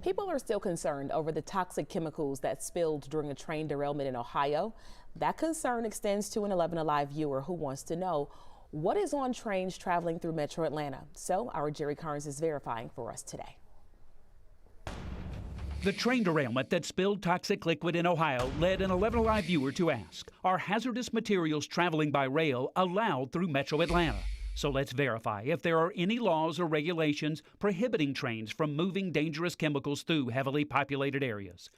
People are still concerned over the toxic chemicals that spilled during a train derailment in Ohio. That concern extends to an 11 Alive viewer who wants to know what is on trains traveling through Metro Atlanta. So our Jerry Carnes is verifying for us today. The train derailment that spilled toxic liquid in Ohio led an 11 Alive viewer to ask, are hazardous materials traveling by rail allowed through Metro Atlanta? So let's verify if there are any laws or regulations prohibiting trains from moving dangerous chemicals through heavily populated areas.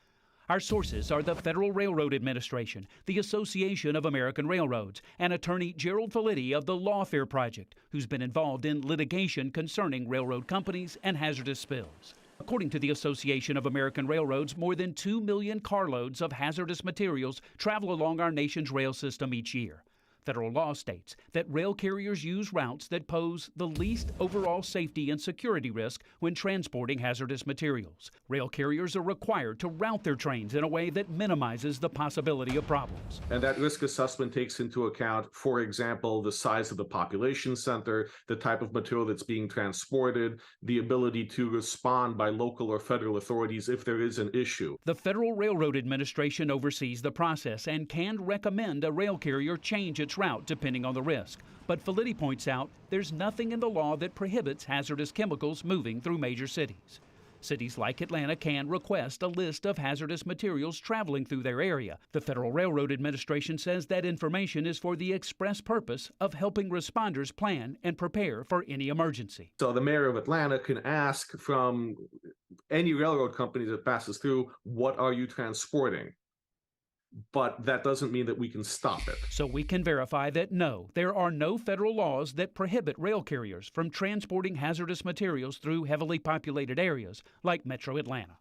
Our sources are the Federal Railroad Administration, the Association of American Railroads, and attorney Gerald Felitti of the Lawfare Project, who's been involved in litigation concerning railroad companies and hazardous spills. According to the Association of American Railroads, more than 2 million carloads of hazardous materials travel along our nation's rail system each year. Federal law states that rail carriers use routes that pose the least overall safety and security risk when transporting hazardous materials. Rail carriers are required to route their trains in a way that minimizes the possibility of problems. And that risk assessment takes into account, for example, the size of the population center, the type of material that's being transported, the ability to respond by local or federal authorities if there is an issue. The Federal Railroad Administration oversees the process and can recommend a rail carrier change its route depending on the risk. But Felitti points out there's nothing in the law that prohibits hazardous chemicals moving through major cities. Cities like Atlanta can request a list of hazardous materials traveling through their area. The Federal Railroad Administration says that information is for the express purpose of helping responders plan and prepare for any emergency. So the mayor of Atlanta can ask from any railroad company that passes through, what are you transporting? But that doesn't mean that we can stop it. So we can verify that no, there are no federal laws that prohibit rail carriers from transporting hazardous materials through heavily populated areas like Metro Atlanta.